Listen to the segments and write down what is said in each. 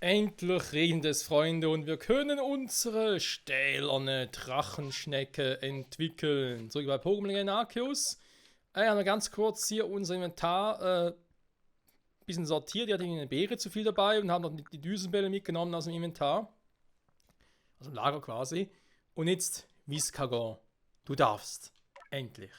Endlich regnet es, Freunde, und wir können unsere stählerne Drachenschnecke entwickeln. Zurück bei Pokémon Legend Arceus. Haben wir ganz kurz hier unser Inventar ein bisschen sortiert. Die hatten eine Beere zu viel dabei und haben noch die Düsenbälle mitgenommen aus dem Inventar. Aus dem Lager quasi. Und jetzt, Viscagon, du darfst. Endlich.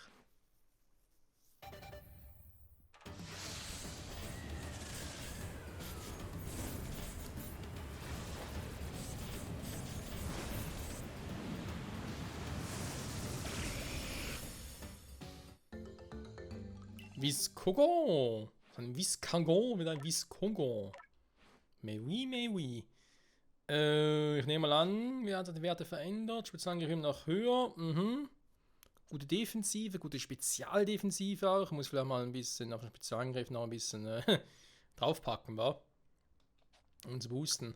Viscogon. Ein Viscagon mit einem Viscogon. Mais oui, mais oui. Ich nehme mal an, wir haben die Werte verändert. Spezialangriff nach höher. Gute Defensive, gute Spezialdefensive auch. Ich muss vielleicht mal ein bisschen auf den Spezialangriff noch ein bisschen draufpacken, wa? Um zu boosten.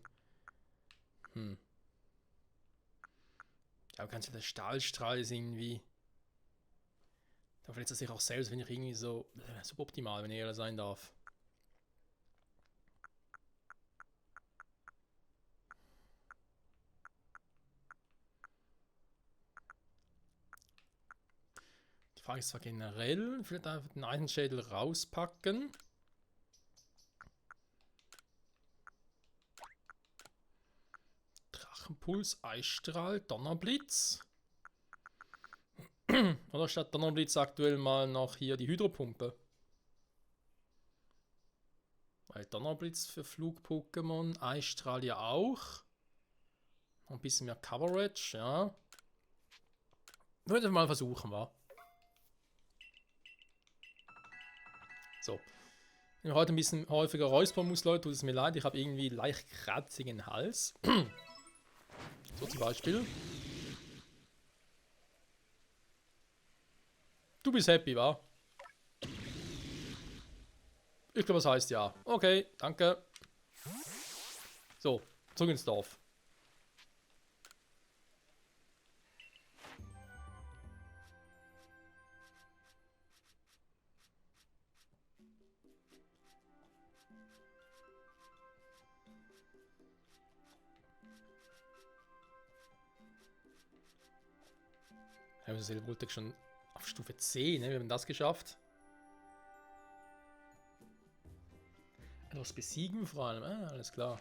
Aber kannst du der Stahlstrahl ist irgendwie. Da verletzt er sich auch selbst, wenn ich irgendwie so suboptimal, wenn ich ehrlich sein darf. Die Frage ist zwar generell, vielleicht einfach den Eisenschädel rauspacken. Drachenpuls, Eisstrahl, Donnerblitz. Oder statt Donnerblitz aktuell mal noch hier die Hydropumpe. Weil Donnerblitz für Flug-Pokémon, Eisstrahl ja auch. Ein bisschen mehr Coverage, ja. Würde ich mal versuchen, wa? So. Wenn ich heute ein bisschen häufiger räuspern muss, Leute, tut es mir leid. Ich habe irgendwie leicht kratzigen Hals. So zum Beispiel. Du bist happy, wa? Ich glaube, das heißt ja. Okay, danke. So, zurück ins Dorf. Ja, wir sind wohl schon auf Stufe 10, ne? Wir haben das geschafft. Etwas besiegen vor allem, alles klar.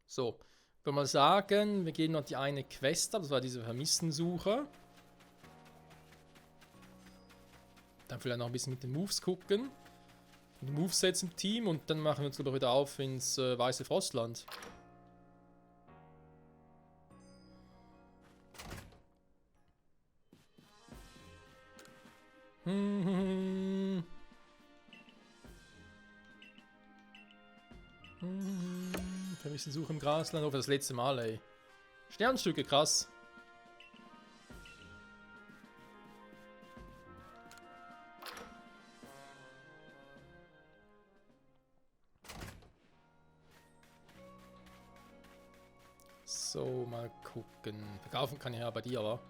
So, ich würde mal sagen, wir gehen noch die eine Quest ab, das war diese Vermisstensuche. Dann vielleicht noch ein bisschen mit den Moves gucken. Die Movesets im Team und dann machen wir uns glaube ich wieder auf ins Weiße Frostland. Vermisstensuche im Grasland, oh, für das letzte Mal, ey. Sternstücke, krass. So, mal gucken. Verkaufen kann ich ja bei dir, aber.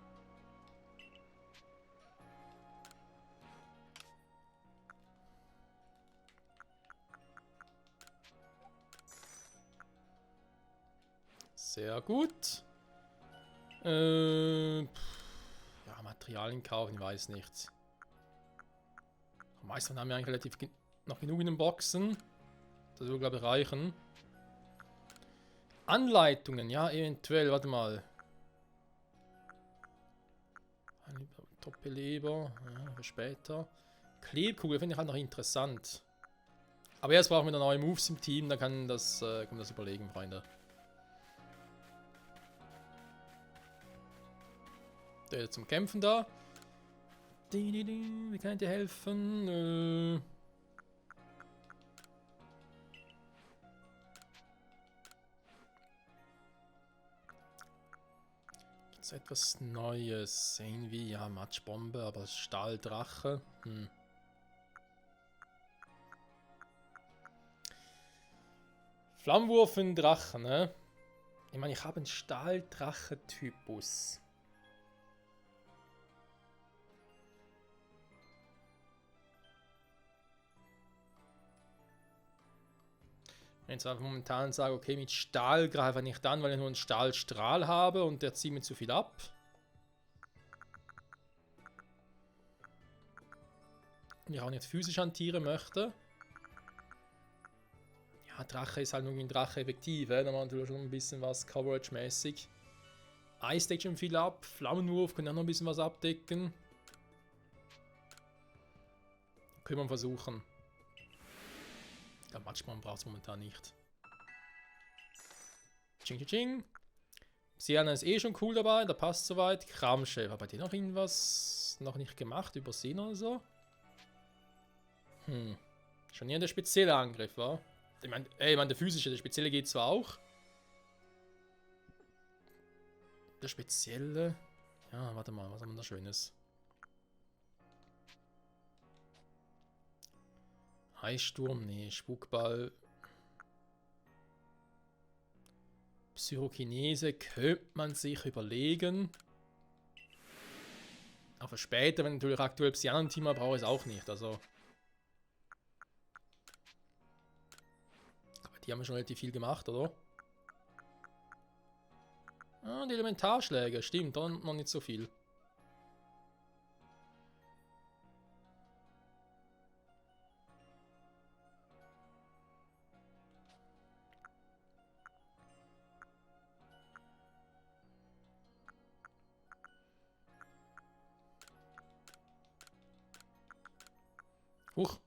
Sehr gut. Ja, Materialien kaufen, ich weiß nicht. Am meisten haben wir eigentlich relativ noch genug in den Boxen. Das würde, glaube ich, reichen. Anleitungen, ja, eventuell, warte mal. Top-Beleber, ja, für später. Klebkugel finde ich halt noch interessant. Aber jetzt brauchen wir noch neue Moves im Team, dann kann das überlegen, Freunde. Der ist zum Kämpfen da. Wie kann ich dir helfen? Gibt's etwas Neues? Irgendwie, ja, Matschbombe, aber Stahldrache. Flammenwurf in Drachen, ne? Ich meine, ich habe einen Stahldrache-Typus. Wenn ich jetzt einfach momentan sage, okay, mit Stahl greife ich nicht an, weil ich nur einen Stahlstrahl habe und der zieht mir zu viel ab. Und ich auch nicht physisch hantieren möchte. Ja, Drache ist halt nur ein Drache effektiv, da machen wir schon ein bisschen was Coverage-mäßig. Eis deckt schon viel ab, Flammenwurf können auch noch ein bisschen was abdecken. Können wir versuchen. Ja, Matschmann braucht es momentan nicht. Ching, ching, ching. Sienna ist eh schon cool dabei, da passt soweit. Kramchef, hat bei dir noch irgendwas noch nicht gemacht, übersehen oder so? Schon eher der spezielle Angriff, wa? Ich meine, der physische, der spezielle geht zwar auch. Der spezielle... Ja, warte mal, was haben wir da Schönes? Eissturm, nee, Spukball. Psychokinese könnte man sich überlegen. Aber später, wenn natürlich aktuell Psyanon-Team brauche ich es auch nicht, also... Aber die haben schon relativ viel gemacht, oder? Ah, die Elementarschläge, stimmt, da noch nicht so viel. Huch.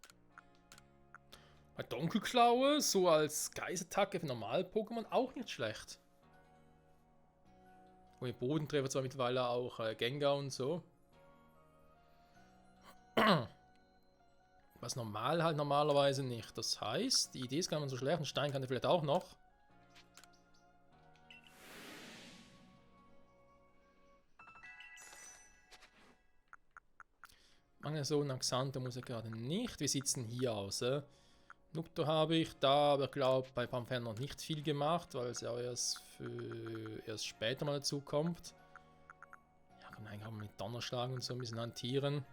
Bei Dunkelklaue, so als Geißattacke für Normal-Pokémon auch nicht schlecht. Und im Bodentreffer zwar mittlerweile auch Gengar und so. Was normal halt normalerweise nicht. Das heißt, die Idee ist gar nicht so schlecht. Ein Stein kann der vielleicht auch noch. Magneson und Xantho muss er gerade nicht. Wir sitzen hier aus. Nukto habe ich da, aber ich glaube bei Pamphern noch nicht viel gemacht, weil es ja erst später mal dazu kommt. Ja, kann man eigentlich auch mit Donnerschlag und so ein bisschen hantieren.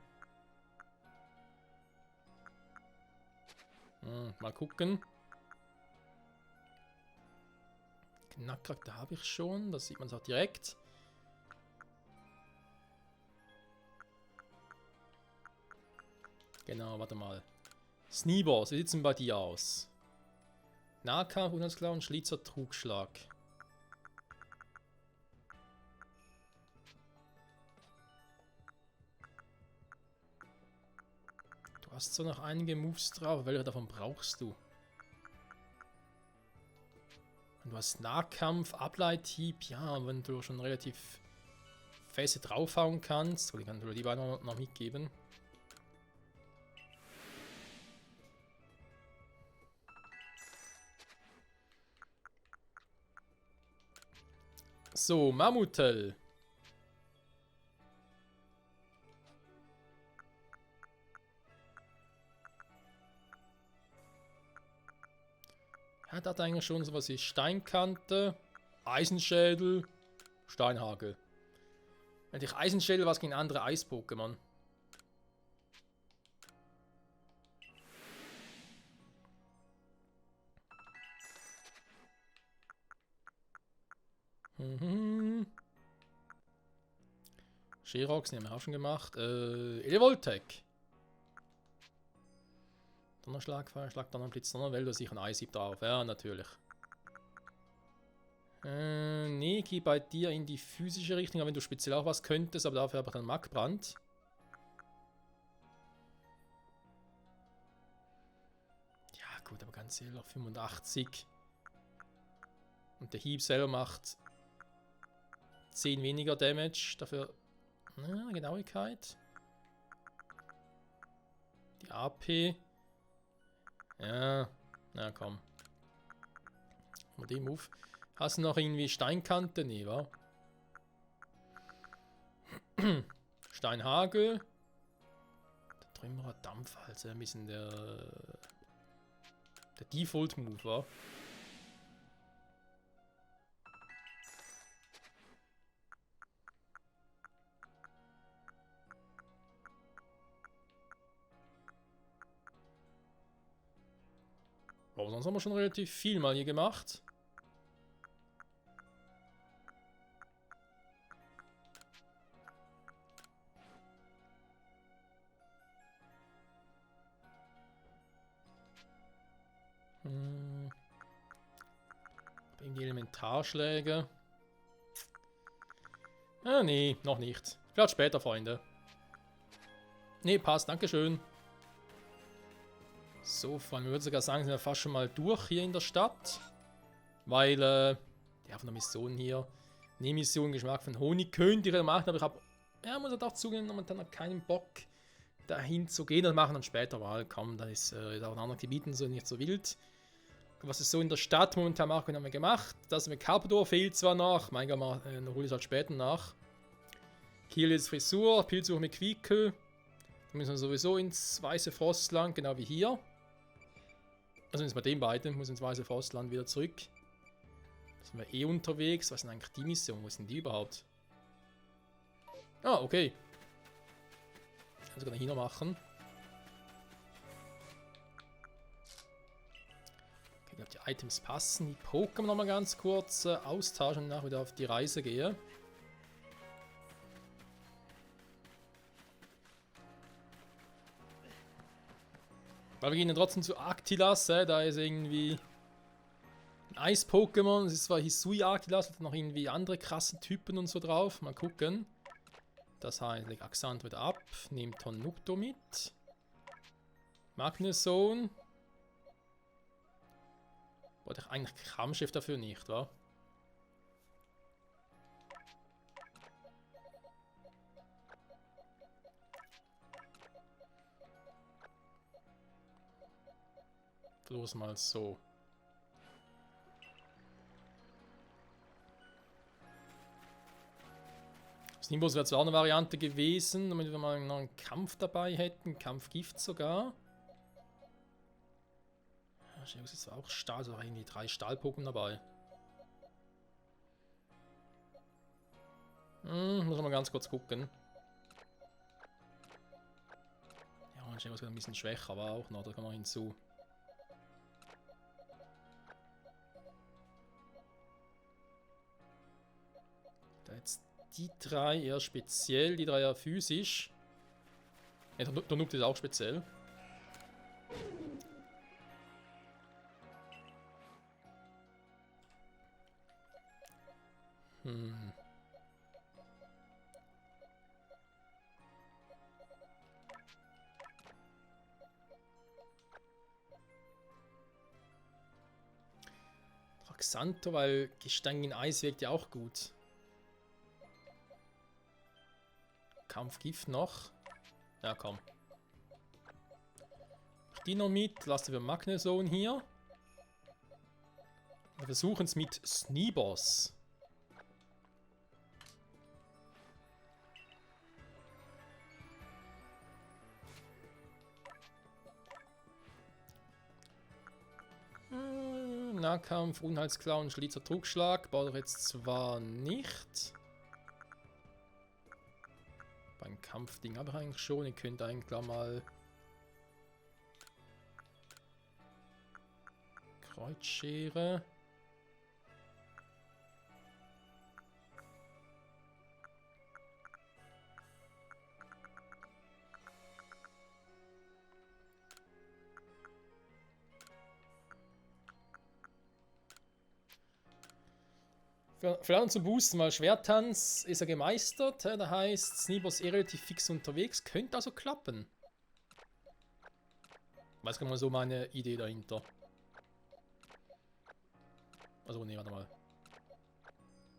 Mal gucken. Knackcharakter habe ich schon, das sieht man auch direkt. Genau, warte mal. Sneeboss, wie sieht es denn bei dir aus? Nahkampf, Unheilsklauen, Schlitzer, Trugschlag. Du hast so noch einige Moves drauf, welche davon brauchst du? Du hast Nahkampf, Ableithieb, ja, wenn du schon relativ feste draufhauen kannst. Ich kann dir die beiden noch mitgeben. So, Mammutel. Er hat eigentlich schon sowas wie Steinkante, Eisenschädel, Steinhagel. Eigentlich Eisenschädel was gegen andere Eis-Pokémon. Sherox, den haben wir auch schon gemacht. Elevoltec. Donnerschlag, Feuerschlag, Donnerblitz, Donnerwelle, da sicher ein Eishieb drauf. Ja, natürlich. Nee, geh bei dir in die physische Richtung, wenn du speziell auch was könntest, aber dafür habe ich einen Magbrand. Ja, gut, aber ganz ehrlich, 85. Und der Hieb selber macht 10 weniger Damage, dafür Genauigkeit. Die AP. Ja, na komm. Mal den Move. Hast du noch irgendwie Steinkante? Nee, wa? Steinhagel. Der Trümmerer Dampf, also ein bisschen der Default-Move, wa? Aber sonst haben wir schon relativ viel mal hier gemacht. Die Elementarschläge. Ah, nee, noch nicht. Vielleicht später, Freunde. Nee, passt, dankeschön. So, vor allem, ich würde sogar sagen, sind wir fast schon mal durch hier in der Stadt. Weil, ja, von der Mission hier. Ne, Mission Geschmack von Honig könnte ich machen, aber ich habe, ja, muss ich doch zugeben, momentan noch keinen Bock, dahin zu gehen. Das machen wir dann später mal. Komm, da ist auch in anderen Gebieten so nicht so wild. Was ist so in der Stadt momentan machen, haben wir gemacht. Das mit Carpador fehlt zwar noch. Mein Gott, hole ich es halt später nach. Kiel ist Frisur, Pilzsuche mit Quiekel. Da müssen wir sowieso ins Weiße Frostland, genau wie hier. Also jetzt bei den beiden, muss ins Weiße Frostland wieder zurück. Da sind wir eh unterwegs. Was ist denn eigentlich die Mission? Wo ist denn die überhaupt? Ah, okay. Also kann ich hier noch machen. Okay, ich glaube, die Items passen. Die Pokémon noch mal ganz kurz austauschen und danach wieder auf die Reise gehe. Weil wir gehen dann trotzdem zu Arctilas, da ist irgendwie ein Eis-Pokémon. Es ist zwar Hisui Arctilas, hat noch irgendwie andere krasse Typen und so drauf. Mal gucken. Das heißt, leg Axant wieder ab, nehmt Tonukto mit. Magnezone. Wollte ich eigentlich Kampfschiff dafür nicht, wa? Los mal so. Snimbos wäre zwar auch eine Variante gewesen, damit wir mal noch einen Kampf dabei hätten. Kampfgift sogar. Arceus ist zwar auch Stahl, so irgendwie 3 Stahl-Pokémon dabei. Muss man mal ganz kurz gucken. Ja, Arceus wird ein bisschen schwächer, aber auch noch, da kommen wir hinzu. Da jetzt die 3 eher speziell, die 3 eher physisch. Ja, der Noob ist auch speziell. Xanto, weil Gestein in Eis wirkt ja auch gut. Kampfgift noch. Ja, komm. Die noch mit. Lassen wir Magnezone hier. Wir versuchen es mit Sneeboss. Nahkampf, Unheilsklauen, Schlitzer, Trugschlag. Baut doch jetzt zwar nicht. Beim Kampfding habe ich eigentlich schon. Ihr könnt eigentlich mal Kreuzschere. Vielleicht zu boosten, weil Schwerttanz ist er gemeistert. Da heißt, Sneeboss relativ fix unterwegs. Könnte also klappen. Weiß gar mal so meine Idee dahinter. Also, nee, warte mal.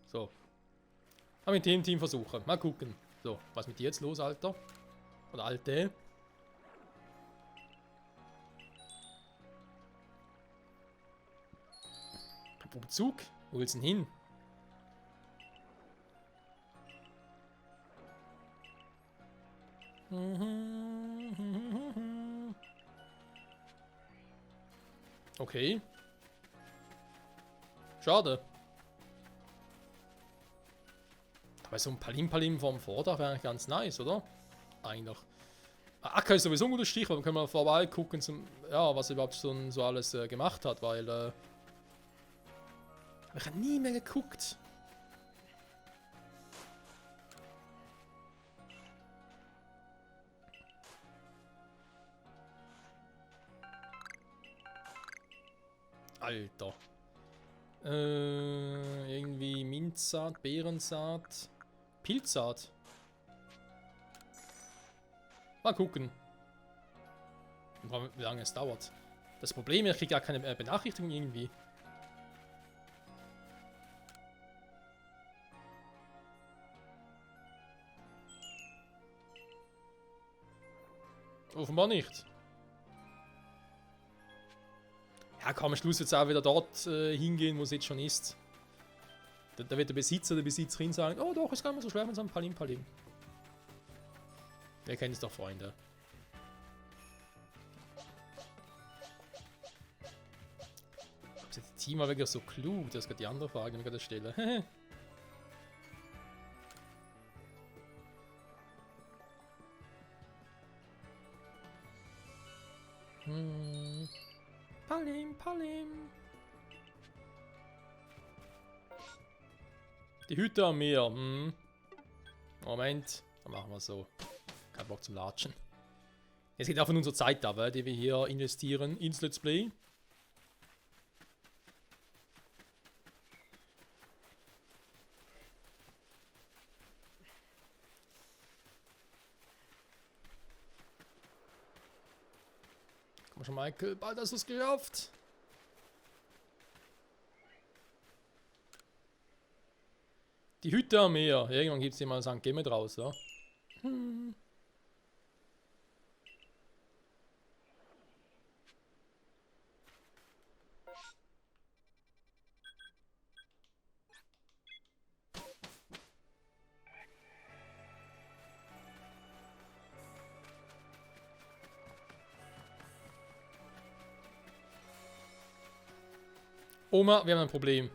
So. Aber mit dem Team versuchen. Mal gucken. So, was ist mit dir jetzt los, Alter? Oder Alte? Zug? Wo willst du denn hin? Okay. Schade. Aber so ein Palim-Palim vom Vordach wäre eigentlich ganz nice, oder? Eigentlich. Acker ist sowieso ein guter Stichwort, dann können wir vorbei gucken, ja, was er überhaupt so alles gemacht hat, weil ich habe nie mehr geguckt. Alter. Irgendwie Minzsaat, Beerensaat, Pilzsaat. Mal gucken. Wie lange es dauert. Das Problem ist, ich kriege gar keine Benachrichtigung irgendwie. Offenbar nicht. Ja, komm, am Schluss wird es auch wieder dort hingehen, wo es jetzt schon ist. Da wird der Besitzer oder die Besitzerin sagen, oh doch, ist gar nicht so schwer mit so einem Palim Palim. Ihr kennt es doch, Freunde. Ist das Team mal wirklich so klug? Das ist gerade die andere Frage, die ich gerade stelle. Palim, Palim. Die Hütte am Meer. Moment, dann machen wir so. Kein Bock zum Latschen. Es geht auch von unserer Zeit ab, die wir hier investieren ins Let's Play. Komm schon, Michael, bald hast du es geschafft. Die Hütte am Meer. Irgendwann gibt es hier mal St. Gemme draus, ja? Oma, wir haben ein Problem.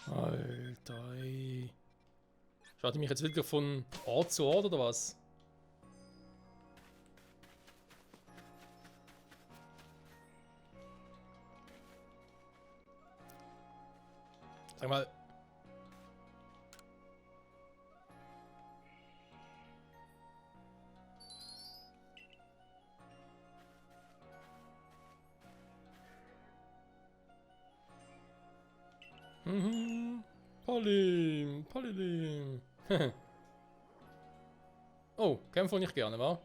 Alter, ey. Schaut ihr mich jetzt wirklich von Ort zu Ort oder was? Sag mal. Palim, Palilim. Oh, kämpfe nicht gerne, wa?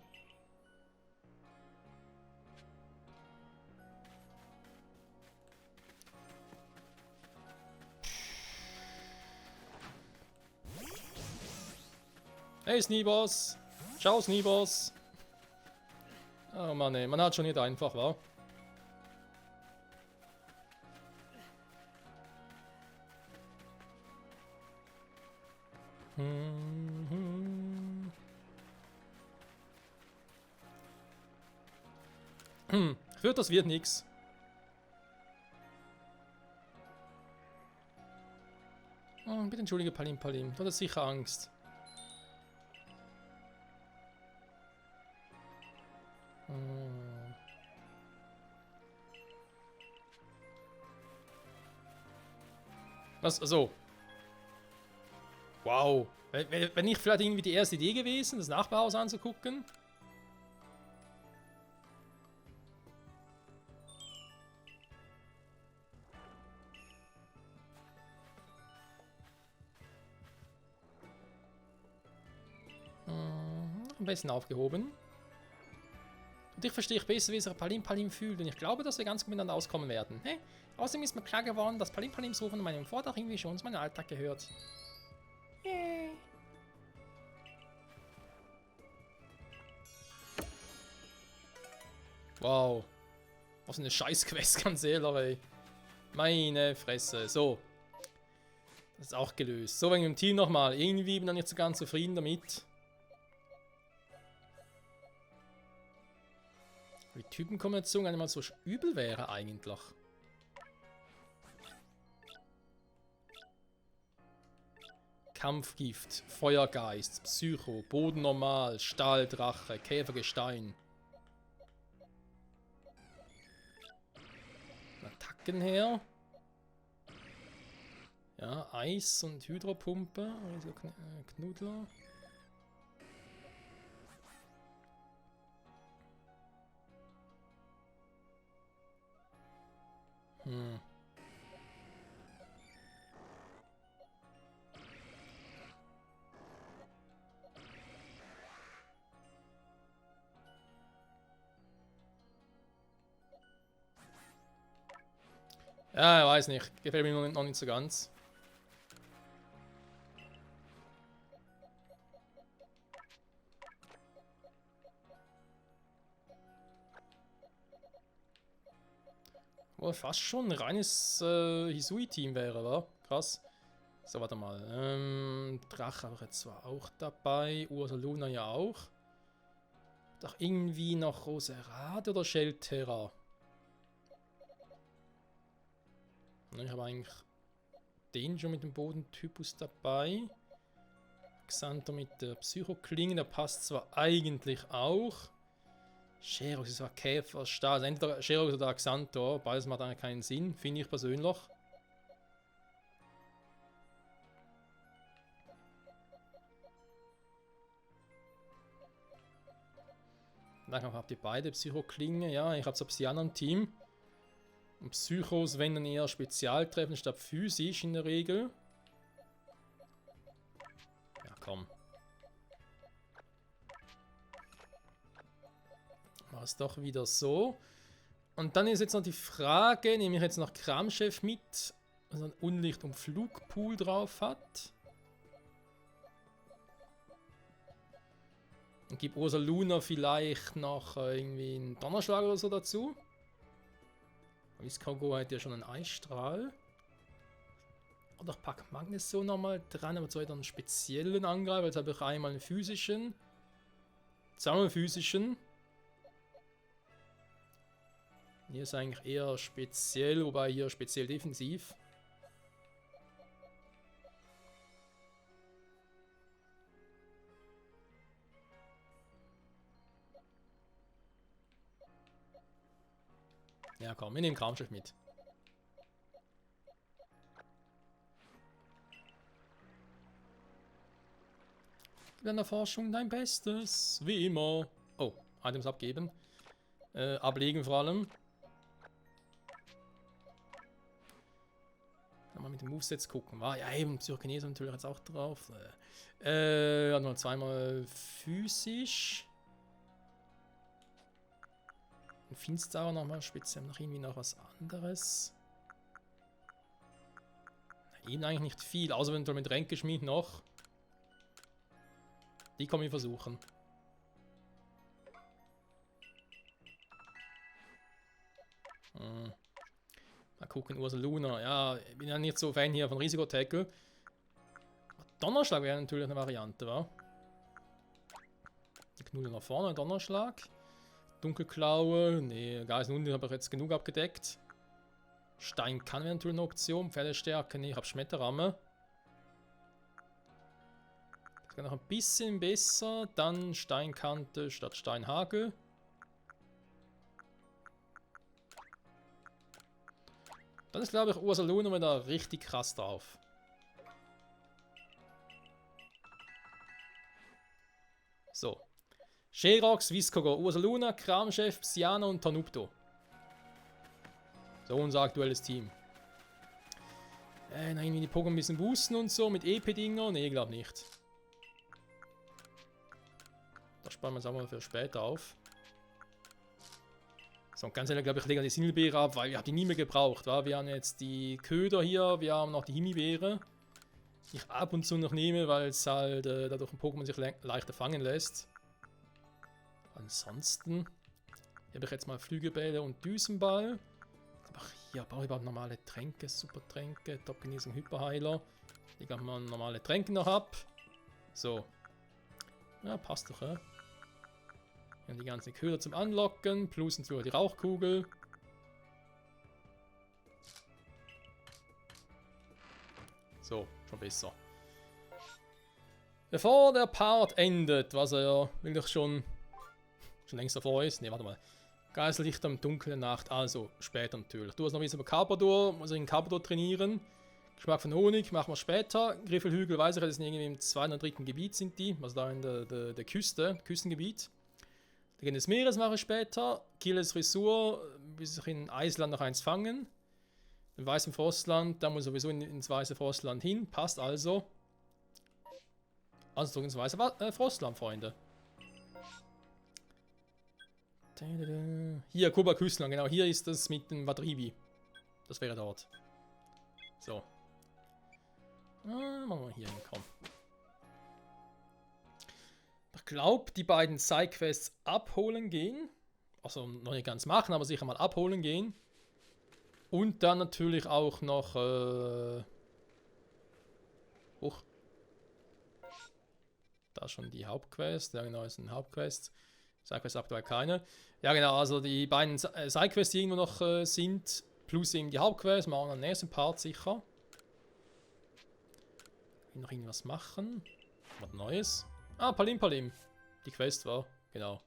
Hey Sneeboss! Ciao Sneeboss! Oh Mann, ey, man hat schon nicht einfach, wa? Für das wird nix. Oh, bitte entschuldige Palim Palim, du hast sicher Angst. Was? Also. Wow. Wenn nicht vielleicht irgendwie die erste Idee gewesen, das Nachbarhaus anzugucken? Am besten aufgehoben. Und ich verstehe besser, wie sich Palim Palim fühlt. Und ich glaube, dass wir ganz gut miteinander auskommen werden. Hey? Außerdem ist mir klar geworden, dass Palim Palims Rufen in meinem Vortrag irgendwie schon zu meinem Alltag gehört. Yay. Wow. Was eine Scheiß-Quest, ganz ehrlich, ey. Meine Fresse. So. Das ist auch gelöst. So, wegen dem Team nochmal. Irgendwie bin ich nicht so ganz zufrieden damit. Die Typenkombination gar nicht mal so übel wäre eigentlich. Kampfgift, Feuergeist, Psycho, Bodennormal, Stahldrache, Käfergestein. Attacken her. Ja, Eis und Hydropumpe, also Knudler. Ja, ich weiß nicht. Gefällt mir noch nicht so ganz. Wo fast schon ein reines Hisui-Team wäre, wa? Krass. So, warte mal. Drache habe ich jetzt zwar auch dabei. Ursa Luna ja auch. Doch irgendwie noch Roserat oder Shelterra? Ich habe eigentlich den schon mit dem Bodentypus dabei. Xantor mit der Psychoklinge, der passt zwar eigentlich auch. Sherox ist zwar Käfer, Stahl. Also entweder Sherox oder Xantor, beides macht eigentlich keinen Sinn, finde ich persönlich. Dann habt ihr beide Psychoklinge, ja, ich habe es Obsidian-Team. Und Psychos, wenn dann eher Spezialtreffen statt physisch in der Regel. Ja, komm. War es doch wieder so. Und dann ist jetzt noch die Frage, nehme ich jetzt noch Kramchef mit, also ein Unlicht- und Flugpool drauf hat. Und gib Ursa Luna vielleicht noch irgendwie einen Donnerschlag oder so dazu. Viscogo hat ja schon einen Eisstrahl. Oder ich packe Magnus so nochmal dran, aber zwar einen speziellen Angreifer. Jetzt habe ich einmal einen physischen. Zweimal einen physischen. Hier ist eigentlich eher speziell, wobei hier speziell defensiv. Ja komm, wir nehmen Kramschiff mit. Gib an der Forschung dein Bestes, wie immer. Oh, Items abgeben. Ablegen vor allem. Mal mit den Movesets gucken. War ja eben Psychokinese natürlich jetzt auch drauf. Noch zweimal physisch. Finstauer nochmal speziell noch irgendwie noch was anderes. Eben eigentlich nicht viel, außer eventuell mit Ränkeschmied noch. Die kann ich versuchen. Mal gucken, Ursa Luna. Ja, ich bin ja nicht so Fan hier von Risiko-Tackle. Donnerschlag wäre natürlich eine Variante, wa? Die Knulle nach vorne, Donnerschlag. Dunkelklaue, nee, Geist und Unten habe ich jetzt genug abgedeckt. Stein kann wäre natürlich eine Option. Pferdestärke, nee, ich habe Schmetterramme. Das geht noch ein bisschen besser. Dann Steinkante statt Steinhagel. Dann ist, glaube ich, Ursa Luna wieder richtig krass drauf. So. Sherox, Viscogo, Ursa Luna, Kramchef, Psyana und Tanupto. So unser aktuelles Team. Nein, irgendwie die Pokémon ein bisschen boosten und so mit EP-Dinger? Nee, glaub nicht. Das sparen wir uns auch mal für später auf. So, und ganz ehrlich, glaube ich, lege die Singelbeere ab, weil wir haben die nie mehr gebraucht. Wa? Wir haben jetzt die Köder hier, wir haben noch die Himibeere. Die ich ab und zu noch nehme, weil es halt dadurch ein Pokémon sich leichter fangen lässt. Ansonsten habe ich jetzt mal Flügelbälle und Düsenball. Aber hier brauche ich überhaupt normale Tränke, Supertränke, Top-Genesung, Hyperheiler. Die kann man normale Tränke noch ab. So. Ja, passt doch, ja. Hier haben die ganzen Köder zum Anlocken, plus natürlich die Rauchkugel. So, schon besser. Bevor der Part endet, was er wirklich schon längst davor ist. Ne, warte mal. Geisellicht am Dunkeln Nacht, also später natürlich. Du hast noch ein bisschen über Carpador, muss ich in Carpador trainieren. Geschmack von Honig machen wir später. Griffelhügel, weiß ich, das sind irgendwie im 2. oder 3. Gebiet sind die, also da in der Küste, Küstengebiet. Legende des Meeres mache ich später. Killes Frisur, bis ich in Eisland noch eins fangen. Im weißen Frostland, da muss sowieso ins weiße Frostland hin, passt also. Also ins weiße Frostland, Freunde. Hier, Kuba Küstenland, genau, hier ist das mit dem Wadribi. Das wäre dort. So. Machen wir hier hin, komm. Ich glaube, die beiden Sidequests abholen gehen. Also noch nicht ganz machen, aber sicher mal abholen gehen. Und dann natürlich auch noch... Da schon die Hauptquest. Ja genau, ist ein Hauptquest. Sidequest aktuell keine. Ja genau, also die beiden Sidequests, die irgendwo noch sind, plus eben die Hauptquest, machen wir am nächsten Part sicher. Noch irgendwas machen. Was Neues. Ah, Palim Palim. Die Quest war, genau.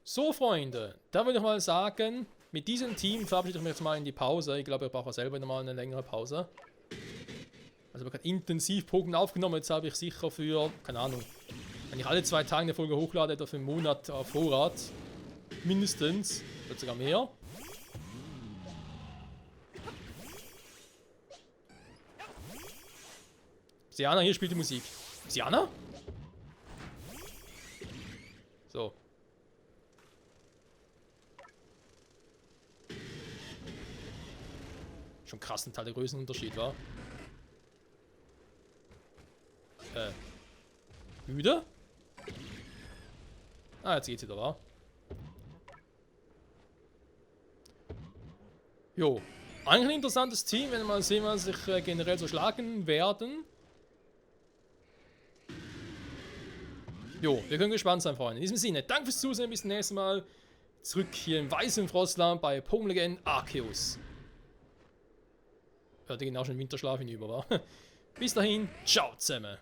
So, Freunde, da würde ich mal sagen, mit diesem Team verabschiede ich mich jetzt mal in die Pause. Ich glaube, ich brauche selber nochmal eine längere Pause. Also, ich habe intensiv Pokémon aufgenommen. Jetzt habe ich sicher für, keine Ahnung, wenn ich alle 2 Tage eine Folge hochlade, etwa für einen Monat auf Vorrat. Mindestens. Oder sogar mehr. Siana, hier spielt die Musik. Siana? So. Schon krass ein Teil der Größenunterschied, war. Müde? Ah, jetzt geht's wieder, wa? Jo. Eigentlich ein interessantes Team, wenn wir mal sehen, was sich generell so schlagen werden. Jo, wir können gespannt sein, Freunde. In diesem Sinne, danke fürs Zusehen, bis zum nächsten Mal. Zurück hier im weißen Frostland bei Pokémon Legend Arceus. Hört ihr genau schon im Winterschlaf hinüber, wa? Bis dahin, ciao zusammen.